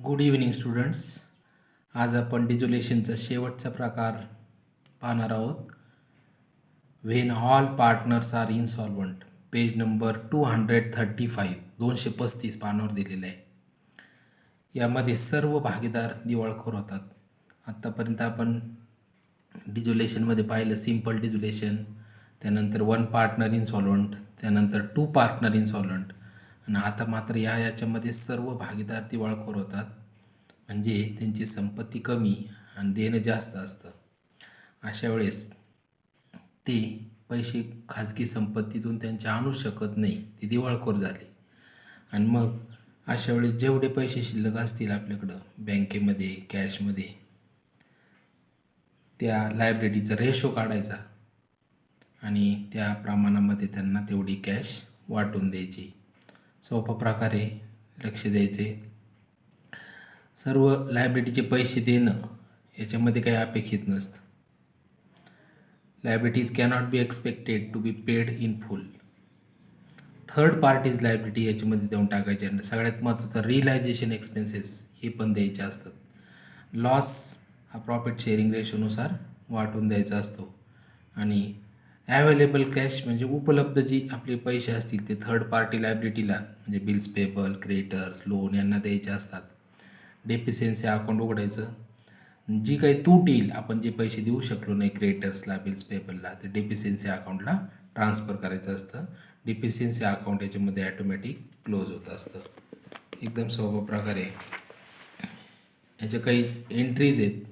Good evening students. आज आपण डिझोल्युशनचा शेवटचा प्रकार पाहणार आहोत. When all partners are insolvent, page number 235 235 पानावर दिलेलं आहे. यामध्ये सर्व भागीदार दिवाळखोर होतात. आत्तापर्यंत आपण डिझोल्युशनमध्ये पाहिलं सिम्पल डिझोल्युशन, त्यानंतर वन पार्टनर इनसॉल्वंट, त्यानंतर टू पार्टनर इनसॉल्वंट, आणि आता मात्र याच्यामध्ये सर्व भागीदार दिवाळखोर होतात. म्हणजे त्यांची संपत्ती कमी आणि देणं जास्त असतं. अशा वेळेस ते पैसे खाजगी संपत्तीतून त्यांच्या आणू शकत नाही, ते दिवाळखोर झाले. आणि मग अशा वेळेस जेवढे पैसे शिल्लक असतील आपल्याकडं बँकेमध्ये कॅशमध्ये, त्या लायबिलिटीचा रेशो काढायचा आणि त्या प्रमाणामध्ये त्यांना तेवढी कॅश वाटून द्यायची. सोपा प्रकारे लक्ष द्यायचे. सर्व लायबिलिटीचे पैसे देणं याच्यामध्ये काही अपेक्षित नसतं. Liabilities cannot be expected to be paid in full. Third parties liability याच्यामध्ये देऊन टाकायचे. आणि सगळ्यात महत्त्वाचं रिअलायझेशन एक्सपेन्सेस हे पण द्यायचे असतात. लॉस हा प्रॉफिट शेअरिंग रेशोनुसार वाटून द्यायचा असतो. आणि ॲवेलेबल कॅश म्हणजे उपलब्ध जी आपले पैसे असतील ते थर्ड पार्टी लायबिलिटीला म्हणजे बिल्स पेबल, क्रेडिटर्स, लोन यांना द्यायचे असतात. डेफिशियन्सी अकाउंट उघडायचं. जी काही तूट येईल, आपण जे पैसे देऊ शकलो नाही क्रेडिटर्सला, बिल्स पेबलला, ते डेफिशियन्सी अकाउंटला ट्रान्सफर करायचं असतं. डेफिशियन्सी अकाउंट याच्यामध्ये ॲटोमॅटिक क्लोज होत असतं. एकदम सोपा प्रकारे याच्या काही एंट्रीज आहेत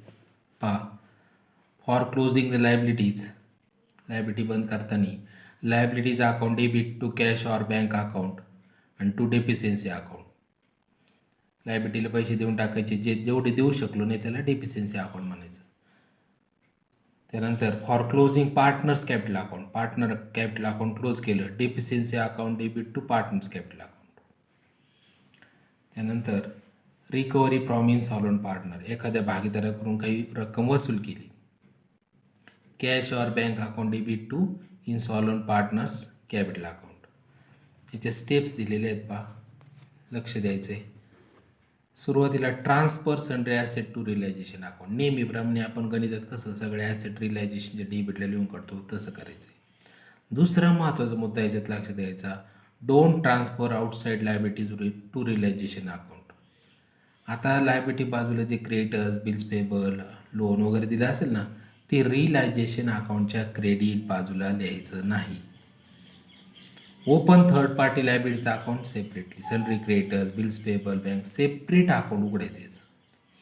पहा. For closing the liabilities, liability बंद करताना liabilities account debit to cash or bank account आणि टू डेफिशियन्सी अकाउंट. लायबिलिटीला पैसे देऊन टाकायचे, जेवढे देऊ शकलो नाही त्याला डेफिशियन्सी अकाउंट म्हणायचं. त्यानंतर for closing partners capital account, partner capital account close केलं, deficiency account debit to partners capital account. त्यानंतर रिकव्हरी फ्रॉम इनसॉल्वंट पार्टनर, एखाद्या भागीदाराकडून काही रक्कम वसूल केली, cash or bank account debit to insolvent partners capital account. याचे स्टेप्स दिलेले आहेत पहा, लक्ष द्यायचं आहे. सुरुवातीला transfer sundry asset to realisation account. नेहमीप्रमाणे आपण गणितात कसं सगळे ॲसेट रिलायझेशनच्या डेबिटला लिहून काढतो तसं करायचं आहे. दुसरा महत्त्वाचा मुद्दा याच्यात लक्ष द्यायचा, don't transfer outside liabilities to realisation account. आता लायबिलिटी बाजूला जे क्रेडिटर्स, बिल्स पेबल, लोन वगैरे दिलं असेल ना, ते रिलायझेशन अकाउंटच्या क्रेडिट बाजूला लिहायचं नाही. ओपन थर्ड पार्टी लायबिलिटीचा account separately. Sundry creditors, bills payable, bank separate account उघडायचेच.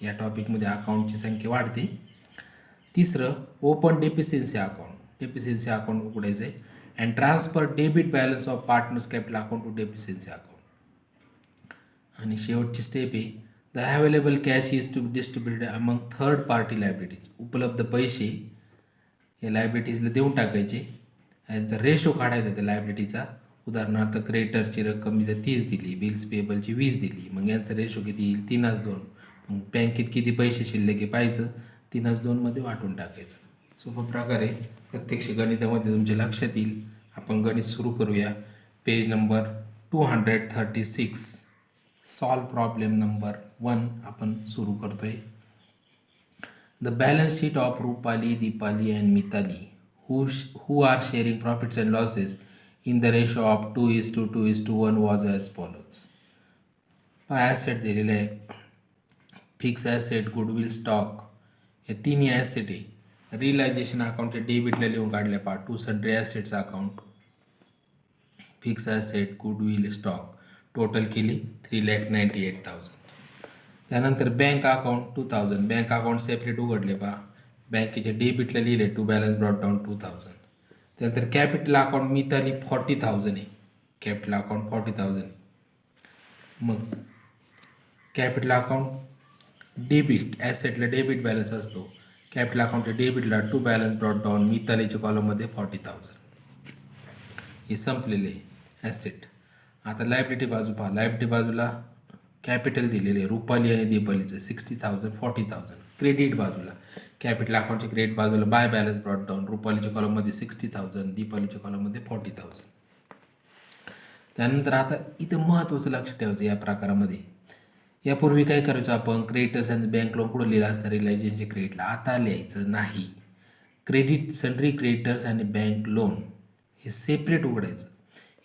या टॉपिकमध्ये अकाउंटची संख्या वाढते. तिसरं, open deficiency account. Deficiency account उघडायचं आहे and transfer debit balance of partners capital account to deficiency account. आणि शेवटची स्टेप आहे, the available cash is to distributed among third party liabilities. उपलब्ध पैसे या लायबिलिटीजला देऊन टाकायचे. यांचा रेशो काढायचा त्या लायबिलिटीचा. उदाहरणार्थ क्रेडिटरची रक्कम मी 30 दिली, बिल्स पेबलची 20 दिली, मग यांचा रेशो किती येईल 3:2. मग बँकेत किती पैसे शिल्लक आहे पाहायचं, 3:2 वाटून टाकायचं. सोपा प्रकारे प्रत्यक्ष गणितामध्ये तुमच्या लक्षात येईल. आपण गणित सुरू करूया. Page number 236, solve problem number 1 आपण सुरू करतोय. The balance sheet of Rupali, Deepali and Mitali who are sharing profits and losses in the ratio of 2:2:1 was as follows. Asset दिलेले आहे. फिक्स ॲसेट, गुडविल, स्टॉक हे तिन्ही ॲसेट आहे. रिअलायझेशन अकाउंटचे डेबिटला लिहून काढल्या पहा. To sundry assets account, fix asset, goodwill, stock total केली 3,98,000. त्यानंतर bank account 2,000. Bank account separate उघडले पहा. बँकेच्या डेबिटला लिहिले टू बॅलन्स ब्रॉट डाऊन 2,000. त्यानंतर कॅपिटल अकाउंट मिताली 40,000 आहे. Capital account 40,000. मग कॅपिटल अकाउंट डेबिट, ॲसेटला डेबिट बॅलन्स असतो. कॅपिटल अकाउंटच्या डेबिटला टू बॅलन्स ब्रॉट डाऊन मितालीच्या कॉलममध्ये 40,000. हे संपलेले ॲसेट. आता लायबिलिटी बाजू पहा. लायबिलिटी बाजूला कॅपिटल दिलेले आहे रुपाली आणि दीपालीचं 60,000, 40,000. क्रेडिट बाजूला कॅपिटल अकाउंटच्या क्रेडिट बाजूला बाय बॅलन्स ब्रॉट डाऊन रुपालीच्या कॉलममध्ये 60,000, दीपालीच्या कॉलममध्ये 40,000. त्यानंतर आता इथं महत्त्वाचं लक्ष ठेवायचं या प्रकारामध्ये, यापूर्वी काय करायचं आपण, क्रेडिटर्स आणि बँक लोन कुठं लिहिलं असतं, रिलायझेशनच्या क्रेडिटला. आता लिहायचं नाही. क्रेडिट सन्ड्री क्रेडिटर्स आणि बँक लोन हे सेपरेट उघडायचं.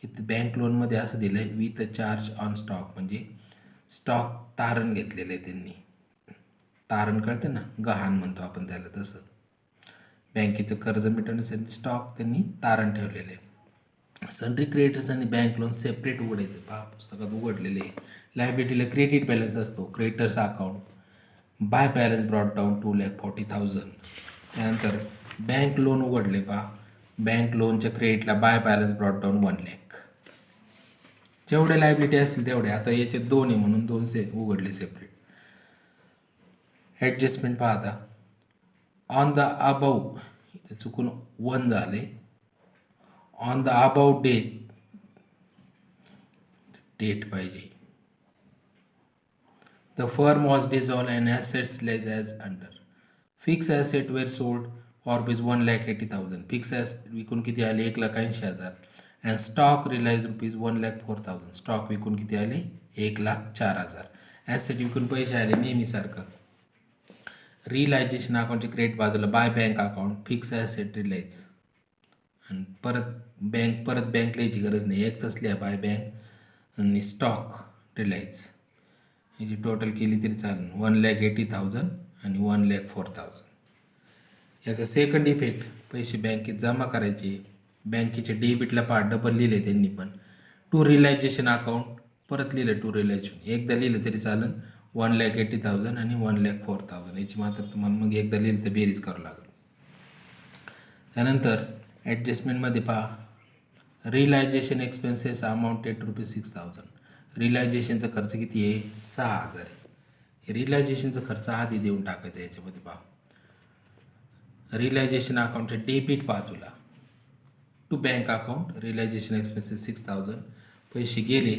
इथं बँक लोनमध्ये असं दिलं आहे विथ चार्ज ऑन स्टॉक, म्हणजे स्टॉक तारण घेतलेलं आहे त्यांनी. तारण कळतं ना, गहाण म्हणतो आपण त्याला, तसं बँकेचं कर्ज मिटवण्यासाठी स्टॉक त्यांनी तारण ठेवलेलं आहे. सन्ड्री क्रेडिटर्स आणि बँक लोन सेपरेट उघडायचं. पहा पुस्तकात उघडलेले आहे. लायबिलिटीला क्रेडिट बॅलन्स असतो, creditors account by balance brought down 2,40,000. त्यानंतर बँक लोन उघडले. पहा बँक लोनच्या क्रेडिटला बाय बॅलन्स ब्रॉट डाऊन 1,00,000. जेवढे लायबिलिटी असतील तेवढे. आता याचे 2 आहे म्हणून 2 उघडले सेपरेट. ॲडजस्टमेंट पाहता ऑन द अबाऊ, इथे चुकून 1 झाले. ऑन द अबाऊ डेट पाहिजे. The firm was dissolved and assets lays as under. Fix asset were sold for ₹1,80,000. Fix asset विकून किती आले, 1,80,000. And stock relies ₹1,04,000. स्टॉक विकून किती आले, 1,04,000. ॲसेट विकून पैसे आले नेहमीसारखं. रिलायझेशन अकाउंटचे क्रेडिट बाजूला by bank account, fix asset realise. आणि परत बँक लिहायची गरज नाही, एक तसली आहे बाय बँक आणि स्टॉक रिलाइज. याची टोटल केली तरी चालेल. 1,80,000 आणि 1,04,000. याचा सेकंड इफेक्ट, पैसे बँकेत जमा करायचे. बँकेचे डेबिटला डबल लिहिले त्यांनी, पण टू रिलायझेशन अकाउंट परत लिहिलं. टू रिलायझेशन एकदा लिहिलं तरी चालेल. 1,80,000 आणि 1,04,000 याची मात्र तुम्हाला मग एकदा लिहिलं तर बेरीज करावं लागेल. त्यानंतर ॲडजस्टमेंटमध्ये पहा, रिलायझेशन एक्सपेन्सेस अमाऊंटेड ₹6,000. रिलायझेशनचा खर्च किती आहे, 6,000 आहे. रिलायझेशनचा खर्च आधी देऊन टाकायचा याच्यामध्ये. पहा रिलायझेशन अकाउंटचे डेबिट बाजूला to bank account, realisation expenses 6,000. पैसे गेले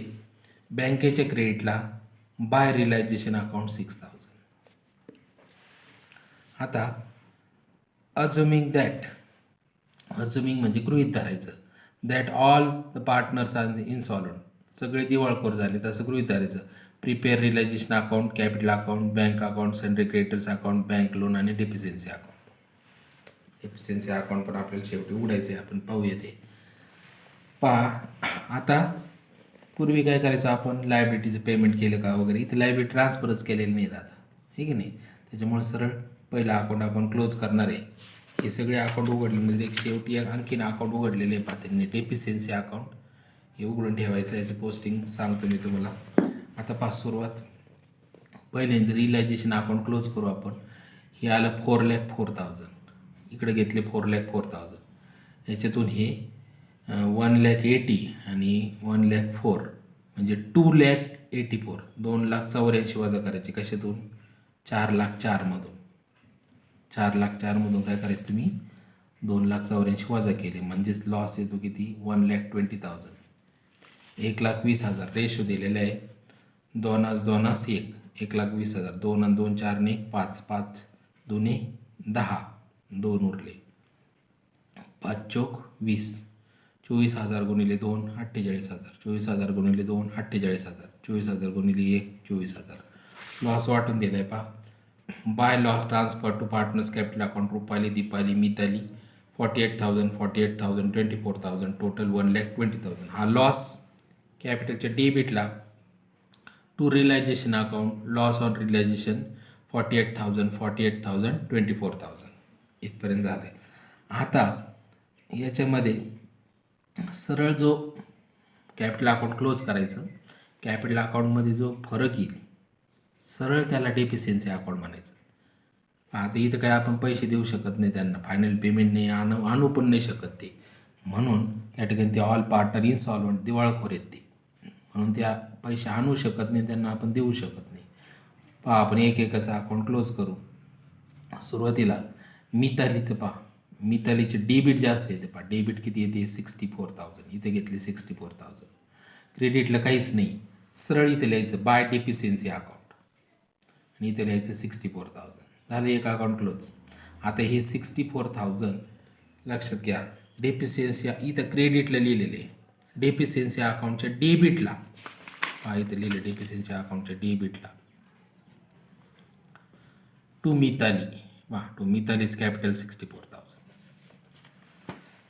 बँकेच्या क्रेडिटला बाय रिलायझेशन अकाउंट 6,000. आता अज्युमिंग म्हणजे गृहीत धरायचं, that all the partners are insolvent. सगळे दिवाळखोर झाले तसं गृहीत धरायचं. Prepare realisation account, capital account, bank account, sundry creditors account, bank loan आणि डेफिशियन्सी अकाउंट. डेफिशियन्सी अकाउंट पण आपल्याला शेवटी उघडायचं आहे, आपण पाहूया ते. पहा आता पूर्वी काय करायचं आपण, लायबिलिटीचं पेमेंट केलं का वगैरे, इथे लायबिलिटी ट्रान्सफरच केलेलं नाही आता, हे की नाही. त्याच्यामुळे सरळ पहिला अकाउंट आपण क्लोज करणार आहे. हे सगळे अकाउंट उघडले म्हणजे शेवटी आणखीन अकाउंट उघडलेले आहे. पहा त्यांनी डेफिशियन्सी अकाउंट हे उघडून ठेवायचं. याची पोस्टिंग सांगतो मी तुम्हाला. आता पहा सुरुवात, पहिल्यांदा रिलायझेशन अकाउंट क्लोज करू आपण. हे आलं 4,04,000. इकडे घेतले 4,04,000. याच्यातून हे 1,80,000 आणि 1,04,000 म्हणजे 2,84,000. 2,84,000 वजा करायचे कशातून, 4,04,000मधून. 4,04,000मधून काय करायचं तुम्ही, 2,84,000 वजा केले म्हणजेच लॉस येतो किती, 1,20,000. 1,20,000 रेशो दिलेला आहे. 2,2,1 1,20,000. 2 आणि 2 4 ने 5 5 2 10 2 उरले. 5 चोक 20. 24,000 गुणिले 2 48,000. 24,000 गुणिले 2 48,000. 24,000 गुणिले 1 24,000. लॉस वाटून दिला आहे. पहा by loss transfer to partners capital account, Rupali, Deepali, Mitali 48,000 48,000 24,000 total 1,20,000. हा लॉस कॅपिटलच्या डेबिटला to realisation account, loss on realisation 48,000 48,000 24,000 इथपर्यंत झालं आहे. आता याच्यामध्ये सरळ जो कॅपिटल अकाउंट क्लोज करायचं, कॅपिटल अकाउंटमध्ये जो फरक येईल सरळ त्याला डेफिशियन्सी अकाउंट म्हणायचं. आता इथं काय आपण पैसे देऊ शकत नाही त्यांना, फायनल पेमेंट नाही, आणू पण नाही शकत ते. म्हणून त्या ठिकाणी ते ऑल पार्टनर इन्सॉल्वंट दिवाळखोर आहेत ते, म्हणून त्या पैसे आणू शकत नाही, त्यांना आपण देऊ शकत नाही. पहा आपण एक एकाचा अकाउंट क्लोज करू. सुरुवातीला मितालीचं पहा, मितालीचे डेबिट जास्त येते. पहा डेबिट किती येते, 64,000. इथे घेतले 64,000. क्रेडिटला काहीच नाही, सरळ इथे लिहायचं बाय डेफिशियन्सी अकाउंट आणि इथे लिहायचं 64,000. झालं एक अकाउंट क्लोज. आता हे 64,000 लक्षात घ्या, डेफिशियन्सी इथं क्रेडिटला लिहिलेले, डेफिशियन्सी अकाउंटच्या डेबिटला पहा इथे लिहिले, डेफिशियन्सी अकाउंटच्या डेबिटला to Mitali. To Mitali's capital 64,000.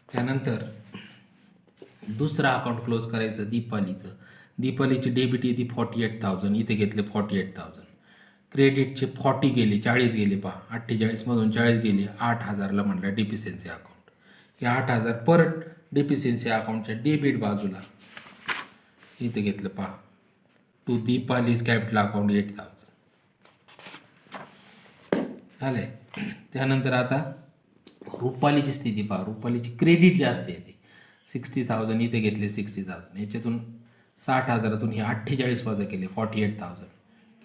त्यानंतर दुसरं अकाउंट क्लोज करायचं दीपालीचं. दीपालीची डेबिट येते 48,000, इथे घेतले 48,000. क्रेडिटचे 40 गेले, 40 गेले 48मधून 40 गेले, 8,000ला म्हटलं डिफिशियन्सी अकाउंट. हे 8,000 परत डिफिशियन्सी अकाउंटच्या डेबिट बाजूला इथे घेतलं टू दीपालीज कॅपिटल अकाउंट 8,000 झालंय. त्यानंतर आता रुपालीची स्थिती रुपालीची क्रेडिट जास्त येते 60,000, इथे घेतले 60,000. याच्यातून 60,000तून हे 48 वजा केले 48,000.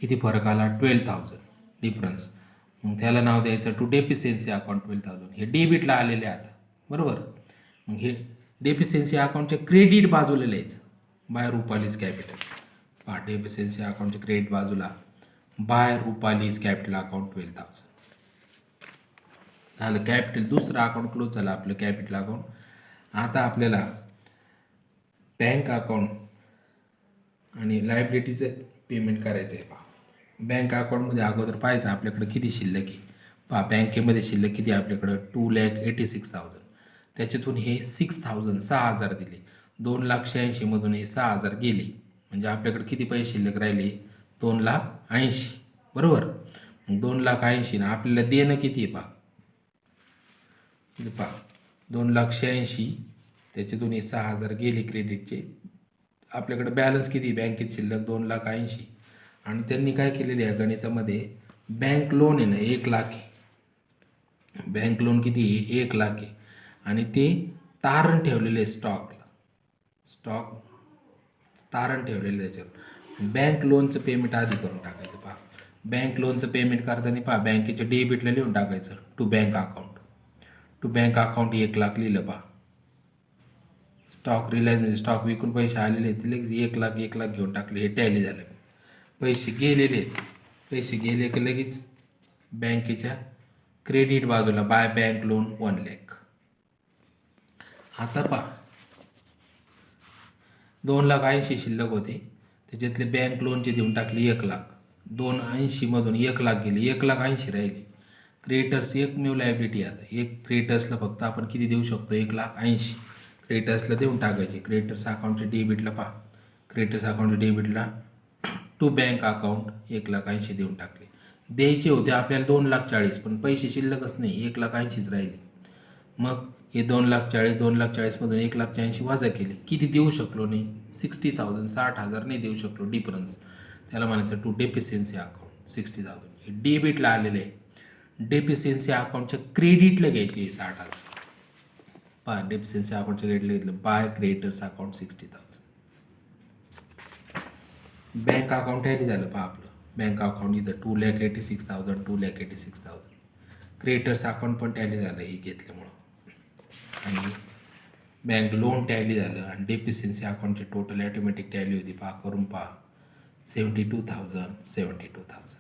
किती फरक आला? 12,000 डिफरन्स. मग त्याला नाव द्यायचं टू डेफिशियन्सी अकाउंट 12,000. हे डेबिटला आलेले आता, बरोबर. मग हे डेफिशियन्सी अकाउंटच्या क्रेडिट बाजूला लिहायचं बाय रुपालीज कॅपिटल. डेफिशियन्सी अकाउंटच्या क्रेडिट बाजूला बाय रुपालीज कॅपिटल अकाउंट 12,000 झालं. कॅपिटल दुसरं अकाउंट क्लोज झालं आपलं कॅपिटल अकाउंट. आता आपल्याला बँक अकाउंट आणि लायबिलिटीचं पेमेंट करायचं आहे बँक अकाउंटमध्ये अगोदर पाहायचं आपल्याकडे किती शिल्लक आहे. बँकेमध्ये शिल्लक किती आहे आपल्याकडं? 2,86,000. त्याच्यातून हे 6,000 6,000 दिले. 2,86,000मधून हे 6,000 गेले, म्हणजे आपल्याकडे किती पैसे शिल्लक राहिले? 2,80,000, बरोबर. मग 2,80,000 ना आपल्याला देणं किती आहे 2,86,000. त्याच्यातून हे 6,000 गेले क्रेडिटचे. आपल्याकडे बॅलन्स किती बँकेत शिल्लक? 2,80,000. आणि त्यांनी काय केलेलं आहे गणितामध्ये, बँक लोन आहे ना 1,00,000 आहे. बँक लोन किती आहे? 1,00,000 आहे. आणि ते तारण ठेवलेले स्टॉक तारण ठेवलेलं त्याच्यावर. बँक लोनचं पेमेंट आधी करून टाकायचं बँक लोनचं पेमेंट करताना बँकेच्या डेबिटला लिहून टाकायचं to bank account. To bank account 1,00,000 लिहिलं स्टॉक रिलायन्स म्हणजे स्टॉक विकून पैसे आलेले आहेत, लगेच 1,00,000 घेऊन टाकले. हे टॅली झालं. पैसे गेलेले की लगेच बँकेच्या क्रेडिट बाजूला बाय बँक लोन 1,00,000. आता 2,80,000 शिल्लक होते, त्याच्यातले बँक लोनचे देऊन टाकले 1,00,000. 280मधून 1,00,000 गेले, 1,80,000 राहिले. क्रेडिटर्स एकमेव लायबिलिटी. आता एक क्रेडिटर्सला फक्त आपण किती देऊ शकतो? 1,80,000 क्रेडिटर्सला देऊन टाकायचे. क्रेडिटर्स अकाउंटच्या डेबिटला क्रेडिटर्स अकाउंटच्या डेबिटला टू बँक अकाउंट 1,80,000 देऊन टाकले. द्यायचे होते आपल्याला 2,40,000, पण पैसे शिल्लकच नाही, 1,80,000 राहिले. मग हे 2,40,000 2,40,000मधून 1,80,000 वजा केले. किती देऊ शकलो नाही? 60,000 60,000 नाही देऊ शकलो डिफरन्स. त्याला म्हणायचं टू डेफिशियन्सी अकाउंट 60,000. हे डेबिटला आलेले आहे. डेफिशियन्सी अकाउंटच्या क्रेडिटला घ्यायचे 60,000. डेफिशियन्सी अकाउंटच्या क्रेडिटला घेतलं by creditors account 60,000. Bank account tally झालं आपलं. बँक अकाउंट इथं 2,86,000 2,86,000. क्रेडिटर्स अकाउंट पण टॅली झालं हे घेतल्यामुळं. आणि बँक लोन टॅली झालं. आणि डेफिशियन्सी अकाउंटची टोटल ॲटोमॅटिक टॅली होती करून 72,000 72,000.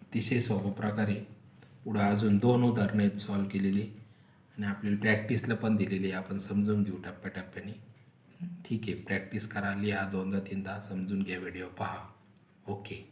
अतिशय सोपं प्रकारे पुढं अजून 2 उदाहरणं आहेत सॉल्व केलेली, आणि आपल्याला प्रॅक्टिसला पण दिलेली आहे. आपण समजून घेऊ टप्प्याटप्प्याने. ठीक आहे, प्रॅक्टिस करा, लिहा 2दा 3दा, समजून घ्या, व्हिडिओ पहा. ओके.